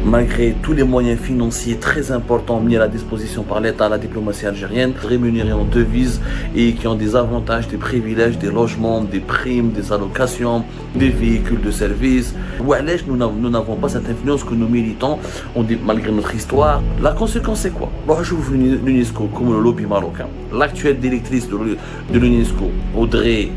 Malgré tous les moyens financiers très importants mis à la disposition par l'État à la diplomatie algérienne, rémunérés en devises et qui ont des avantages, des privilèges, des logements, des primes, des allocations, des véhicules de service. Nous n'avons pas cette influence que nos militants ont malgré notre histoire. La conséquence c'est quoi? J'ouvre l'UNESCO comme le lobby marocain. L'actuelle directrice de l'UNESCO, Audrey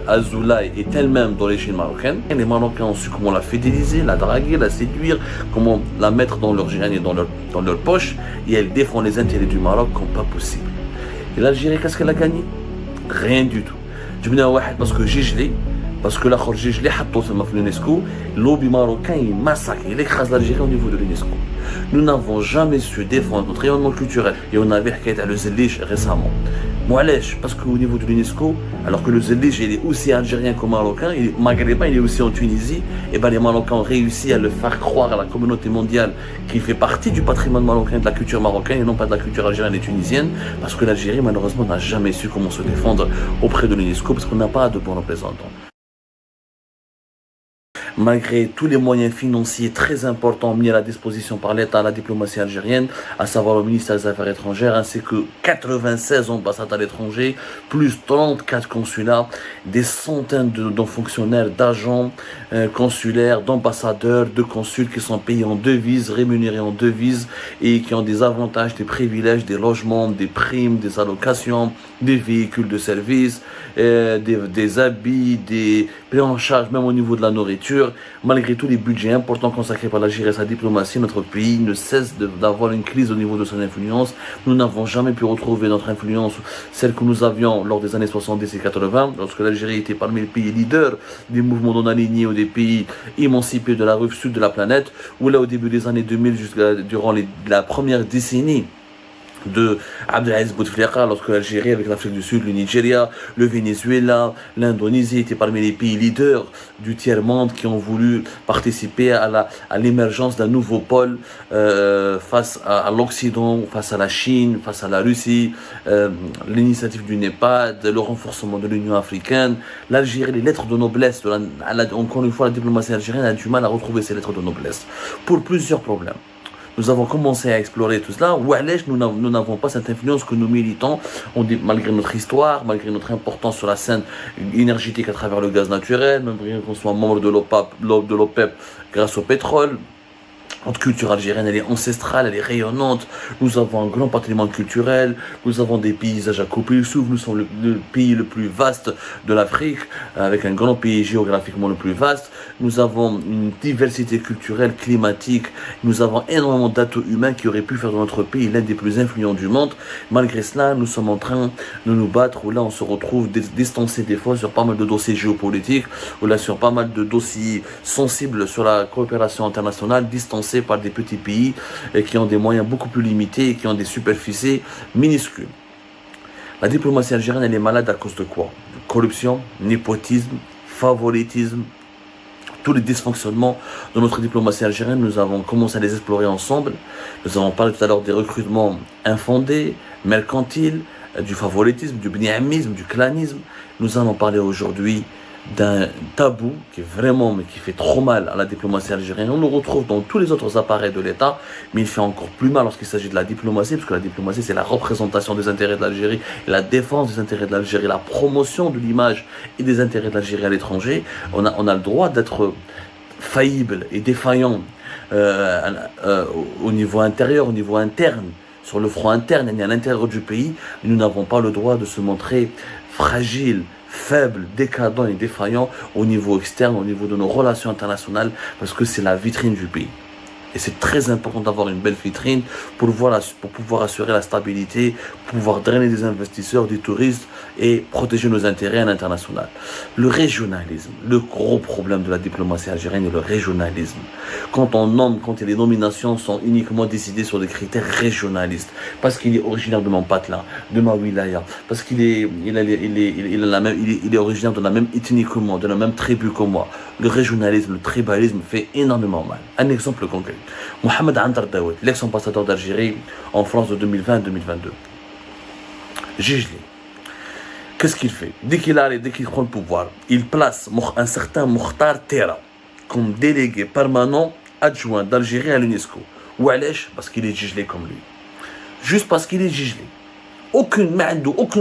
Azoulay, est elle-même d'origine marocaine. Et les Marocains ont su comment la fidéliser, la draguer, la séduire, comment la mettre dans leur gène et dans leur poche, et elle défend les intérêts du Maroc comme pas possible. Et l'Algérie, qu'est-ce qu'elle a gagné? Rien du tout. Je me dis parce que j'ai gelé, parce que la j'ai gelé, l'UNESCO, le lobby marocain il massacre, il écrase l'Algérie au niveau de l'UNESCO. Nous n'avons jamais su défendre notre rayonnement culturel, et on avait le Zellige récemment. Parce qu'au niveau de l'UNESCO, alors que le Zellige il est aussi algérien que marocain, il est maghrébin, il est aussi en Tunisie, et les Marocains ont réussi à le faire croire à la communauté mondiale qu'il fait partie du patrimoine marocain, de la culture marocaine et non pas de la culture algérienne et tunisienne, parce que l'Algérie malheureusement n'a jamais su comment se défendre auprès de l'UNESCO parce qu'on n'a pas de bons représentants. Malgré tous les moyens financiers très importants mis à la disposition par l'État à la diplomatie algérienne, à savoir le ministère des Affaires étrangères, ainsi que 96 ambassades à l'étranger, plus 34 consulats, des centaines de fonctionnaires, d'agents consulaires, d'ambassadeurs, de consuls qui sont payés en devises, rémunérés en devises et qui ont des avantages, des privilèges, des logements, des primes, des allocations, des véhicules de service, des habits, des pris en charge même au niveau de la nourriture. Malgré tous les budgets importants consacrés par l'Algérie à sa diplomatie, notre pays ne cesse d'avoir une crise au niveau de son influence. Nous n'avons jamais pu retrouver notre influence, celle que nous avions lors des années 70 et 80, lorsque l'Algérie était parmi les pays leaders des mouvements non alignés ou des pays émancipés de la rive sud de la planète, ou là au début des années 2000, durant la première décennie de Abdelaziz Bouteflika, lorsque l'Algérie avec l'Afrique du Sud, le Nigeria, le Venezuela, l'Indonésie étaient parmi les pays leaders du tiers-monde qui ont voulu participer à l'émergence d'un nouveau pôle face à l'Occident, face à la Chine, face à la Russie, l'initiative du NEPAD, le renforcement de l'Union africaine. L'Algérie, les lettres de noblesse, encore une fois la diplomatie algérienne a du mal à retrouver ces lettres de noblesse pour plusieurs problèmes. Nous avons commencé à explorer tout cela. Nous n'avons pas cette influence que nos militants ont, malgré notre histoire, malgré notre importance sur la scène énergétique à travers le gaz naturel, malgré qu'on soit membre de l'OPEP grâce au pétrole. Notre culture algérienne, elle est ancestrale, elle est rayonnante. Nous avons un grand patrimoine culturel. Nous avvons des paysages à couper le souffle. Nous sommes le pays le plus vaste de l'Afrique, avec un grand pays géographiquement le plus vaste. Nous avons une diversité culturelle, climatique. Nous avons énormément d'atouts humains qui auraient pu faire de notre pays l'un des plus influents du monde. Malgré cela, nous sommes en train de nous battre, où là on se retrouve distancé des fois sur pas mal de dossiers géopolitiques, où là sur pas mal de dossiers sensibles sur la coopération internationale, distancés par des petits pays qui ont des moyens beaucoup plus limités et qui ont des superficies minuscules. La diplomatie algérienne, elle est malade à cause de quoi? Corruption, népotisme, favoritisme, tous les dysfonctionnements de notre diplomatie algérienne. Nous avons commencé à les explorer ensemble. Nous avons parlé tout à l'heure des recrutements infondés, mercantiles, du favoritisme, du bniamisme, du clanisme. Nous allons parler aujourd'hui d'un tabou qui est vraiment, mais qui fait trop mal à la diplomatie algérienne. On le retrouve dans tous les autres appareils de l'État, mais il fait encore plus mal lorsqu'il s'agit de la diplomatie, parce que la diplomatie, c'est la représentation des intérêts de l'Algérie, la défense des intérêts de l'Algérie, la promotion de l'image et des intérêts de l'Algérie à l'étranger. On a le droit d'être faillible et défaillant au niveau intérieur, au niveau interne, sur le front interne et à l'intérieur du pays. Nous n'avons pas le droit de se montrer fragile, faible, décadent et défaillant au niveau externe, au niveau de nos relations internationales, parce que c'est la vitrine du pays. Et c'est très important d'avoir une belle vitrine pour pouvoir assurer la stabilité, pouvoir drainer des investisseurs, des touristes et protéger nos intérêts à l'international. Le régionalisme, le gros problème de la diplomatie algérienne est le régionalisme. Quand les nominations sont uniquement décidées sur des critères régionalistes, parce qu'il est originaire de mon patelin, de ma wilaya, parce qu'il est originaire de la même ethnie que moi, de la même tribu que moi. Le régionalisme, le tribalisme fait énormément mal. Un exemple concret. Mohamed Andar Daoud, l'ex-ambassadeur d'Algérie en France de 2020 à 2022. Gigli. Qu'est-ce qu'il fait? Dès qu'il prend le pouvoir, il place un certain Mokhtar Tera comme délégué permanent adjoint d'Algérie à l'UNESCO. Ou Alèche, parce qu'il est gelé comme lui. Juste parce qu'il est gelé. Aucune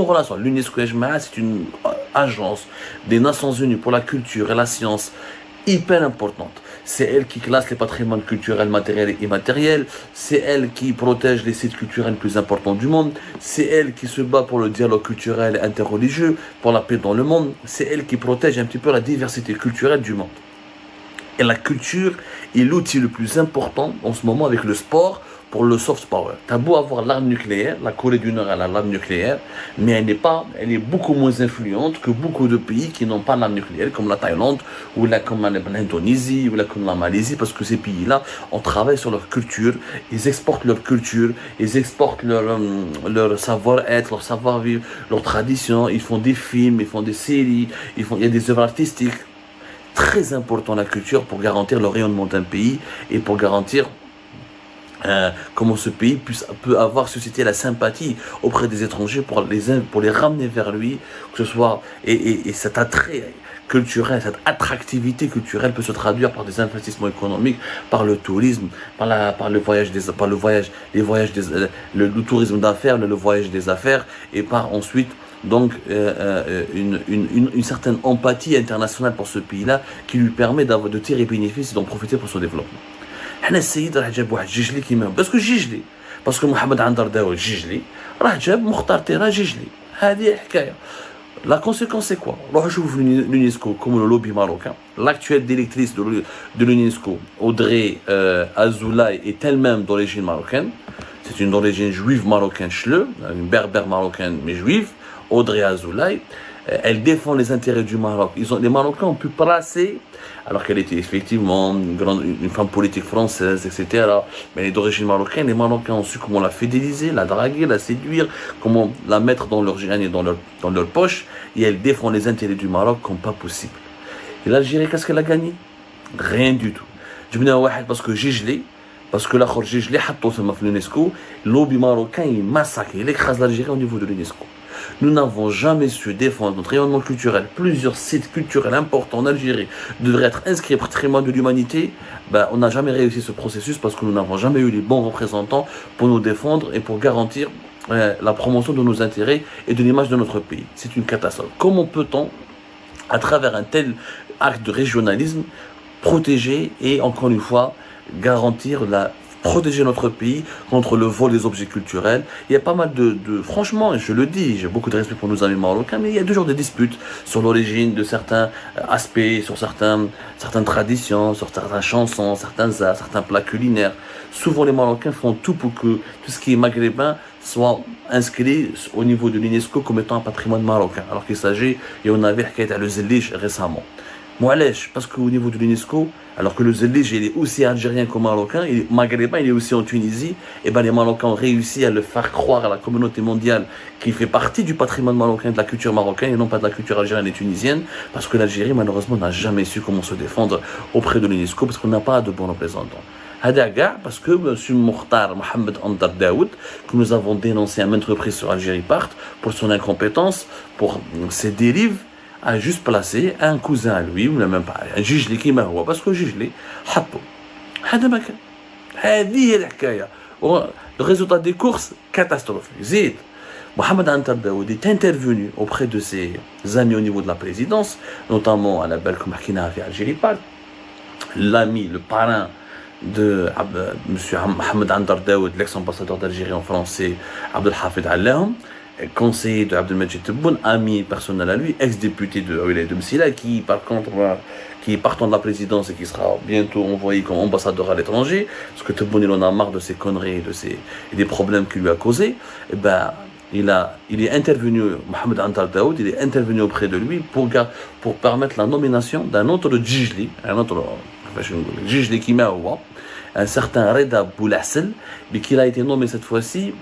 relation. L'UNESCO, c'est une agence des Nations Unies pour la culture et la science hyper importante. C'est elle qui classe les patrimoines culturels matériels et immatériels. C'est elle qui protège les sites culturels les plus importants du monde. C'est elle qui se bat pour le dialogue culturel et interreligieux, pour la paix dans le monde. C'est elle qui protège un petit peu la diversité culturelle du monde. Et la culture est l'outil le plus important en ce moment avec le sport pour le soft power. T'as beau avoir l'arme nucléaire, la Corée du Nord a l'arme nucléaire, mais elle est beaucoup moins influente que beaucoup de pays qui n'ont pas l'arme nucléaire, comme la Thaïlande, ou comme l'Indonésie, ou comme la Malaisie, parce que ces pays-là, on travaille sur leur culture, ils exportent leur culture, ils exportent leur savoir-être, leur savoir-vivre, leur tradition, ils font des films, ils font des séries, il y a des œuvres artistiques. Très important la culture pour garantir le rayonnement d'un pays et pour garantir comment ce pays peut avoir suscité la sympathie auprès des étrangers pour les ramener vers lui, que ce soit et cet attrait culturel, cette attractivité culturelle peut se traduire par des investissements économiques, par le tourisme, par le tourisme d'affaires, le voyage des affaires, et par ensuite donc une certaine empathie internationale pour ce pays-là qui lui permet de tirer bénéfice et d'en profiter pour son développement. حنا السيد راه جاب واحد جيجلي كيما باسكو جيجلي باسكو محمد عنتر داود جيجلي راه جاب مختار تيرا جيجلي هذه حكايه. La conséquence c'est quoi? Alors je vous l'UNESCO comme le lobby marocain. L'actuelle directrice de l'UNESCO, Audrey Azoulay, est elle-même d'origine marocaine. C'est une d'origine juive marocaine, une berbère marocaine mais juive, Audrey Azoulay. Elle défend les intérêts du Maroc. Les Marocains ont pu placer, alors qu'elle était effectivement une femme politique française, etc. Mais elle est d'origine marocaine. Les Marocains ont su comment la fidéliser, la draguer, la séduire, comment la mettre dans leur gène et dans leur poche. Et elle défend les intérêts du Maroc comme pas possible. Et l'Algérie, qu'est-ce qu'elle a gagné? Rien du tout. Je me dis, parce que Gigli, parce que la Gigli, l'UNESCO, le lobby marocain, il massacre, il écrase l'Algérie au niveau de l'UNESCO. Nous n'avons jamais su défendre notre rayonnement culturel. Plusieurs sites culturels importants en Algérie devraient être inscrits au patrimoine de l'humanité. On n'a jamais réussi ce processus parce que nous n'avons jamais eu les bons représentants pour nous défendre et pour garantir la promotion de nos intérêts et de l'image de notre pays. C'est une catastrophe. Comment peut-on, à travers un tel acte de régionalisme, protéger et, encore une fois, protéger notre pays contre le vol des objets culturels. Il y a pas mal franchement, je le dis, j'ai beaucoup de respect pour nos amis marocains, mais il y a toujours des disputes sur l'origine de certains aspects, sur certaines traditions, sur certaines chansons, certains arts, certains plats culinaires. Souvent, les Marocains font tout pour que tout ce qui est maghrébin soit inscrit au niveau de l'UNESCO comme étant un patrimoine marocain, alors qu'il s'agit, et on avait le Zellige récemment. Moualèche, parce qu'au niveau de l'UNESCO, alors que le Zellige il est aussi algérien que marocain, il est maghrébin, il est aussi en Tunisie, et les Marocains ont réussi à le faire croire à la communauté mondiale qu'il fait partie du patrimoine marocain, de la culture marocaine, et non pas de la culture algérienne et tunisienne, parce que l'Algérie, malheureusement, n'a jamais su comment se défendre auprès de l'UNESCO, parce qu'on n'a pas de bons représentants. Hadaga, parce que M. Mokhtar Mohamed Andar Daoud, que nous avons dénoncé à maintes reprises sur Algérie Part, pour son incompétence, pour ses dérives, a juste placé un cousin à lui, ou même pas, un Gigli qui m'a هو, parce que Gigli, حطه. هذا ما كان. هذه هي الحكاية. Le résultat des courses, catastrophique. Zid, Mohamed Antar Daoud est intervenu auprès de ses amis au niveau de la présidence, notamment à la belle comme Hakina à Algérie Part, l'ami, le parrain de M. Mohamed Antar Daoud, l'ex-ambassadeur d'Algérie en français, Abdelhafid Allahoum, conseiller de Abdelmajid Tebboune, ami personnel à lui, ex-député de Msila, qui par contre qui est partant de la présidence et qui sera bientôt envoyé comme ambassadeur à l'étranger, parce que Tebboune il en a marre de ses conneries et des problèmes qu'il lui a causés. Il est intervenu, Mohamed Antar Daoud, il est intervenu auprès de lui pour permettre la nomination d'un autre Gigli, Gigli qui m'a un certain Reda Boulassel, mais qui a été nommé cette fois-ci.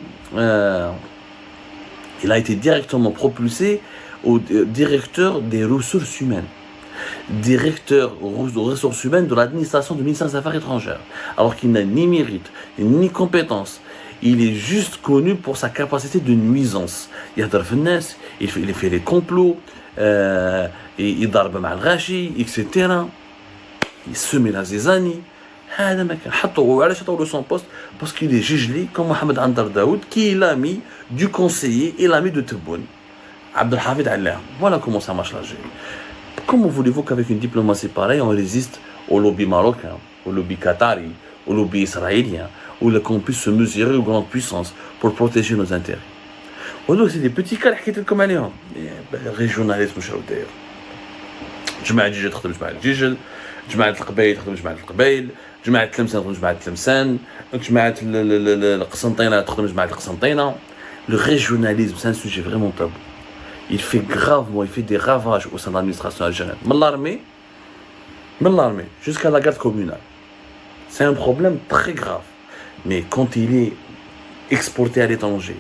Il a été directement propulsé au directeur des ressources humaines. Directeur des ressources humaines de l'administration du ministère des Affaires étrangères. Alors qu'il n'a ni mérite, ni compétence. Il est juste connu pour sa capacité de nuisance. Il fait les complots, il darbe mal rachi, etc. Il se met la zizani. هذا ما كان حطوا علاش حطوا son poste parce qu'il est gelé comme Mohamed Andar Daoud qui est l'ami du conseiller et l'ami de Tebboune Abdelhafid Allah. Voilà comment ça marche l'Algérie. Comment voulez-vous qu'avec une diplomatie pareille on résiste au lobby marocain, au lobby qatari, au lobby israélien, ou qu'on puisse se mesurer aux grandes puissances pour protéger nos intérêts. Donc c'est des petits cas qui étaient comme عليهم. Régionalisme مش داير. جماعة الجيجل تخدم جماعة الجيجل، جماعة القبائل تخدم جماعة القبائل، جماعة التلمسان تخدم جماعة التلمسان، جماعة القسنطينة تخدم جماعة القسنطينة. Le régionalisme, c'est un sujet vraiment tabou. Il fait gravement, il fait des ravages au sein de l'administration algérienne. De l'armée jusqu'à la garde communale. C'est un problème très grave. Mais quand il est exporté à l'étranger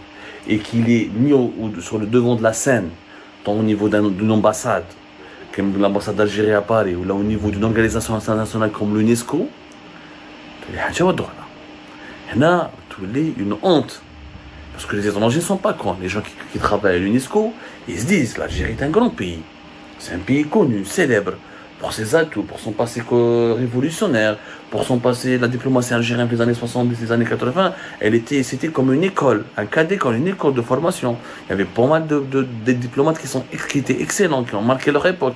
et qu'il est mis sur le devant de la scène, tant au niveau d'une ambassade, comme l'ambassade d'Algérie à Paris, ou là au niveau d'une organisation internationale comme l'UNESCO, il y a une honte. Parce que les étrangers ne sont pas cons. Les gens qui travaillent à l'UNESCO, ils se disent l'Algérie est un grand pays. C'est un pays connu, célèbre, pour ses atouts, pour son passé révolutionnaire, pour son passé, la diplomatie algérienne des années 70, des années 80, c'était comme une école, un cas d'école, une école de formation. Il y avait pas mal de diplomates qui étaient excellents, qui ont marqué leur époque.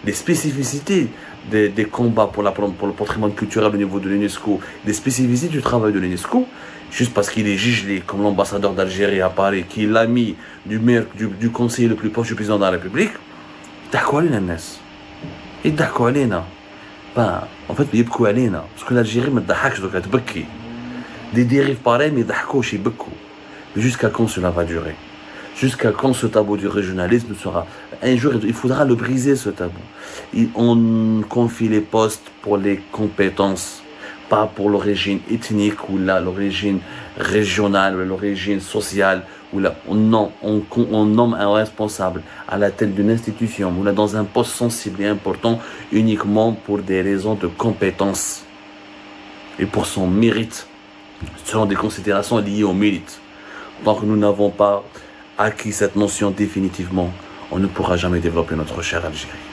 Les spécificités des combats pour le patrimoine culturel au niveau de l'UNESCO, les spécificités du travail de l'UNESCO, juste parce qu'il est gelé comme l'ambassadeur d'Algérie à Paris, qui est l'ami du conseiller le plus proche du président de la République, d'accord les الناس. Et d'accord علينا. En fait, يبكوا علينا. Parce que l'Algérie ما تضحكش دوكا تبكي. Des dérives pareilles mais يضحكوش يبكوا. Jusqu'à quand cela va durer? Jusqu'à quand ce tabou du régionalisme sera... Un jour, il faudra le briser, ce tabou. On confie les postes pour les compétences, pas pour l'origine ethnique ou l'origine régionale ou l'origine sociale. Non, on nomme un responsable à la tête d'une institution ou là dans un poste sensible et important uniquement pour des raisons de compétence et pour son mérite, selon des considérations liées au mérite. Tant que nous n'avons pas acquis cette notion définitivement, on ne pourra jamais développer notre chère Algérie.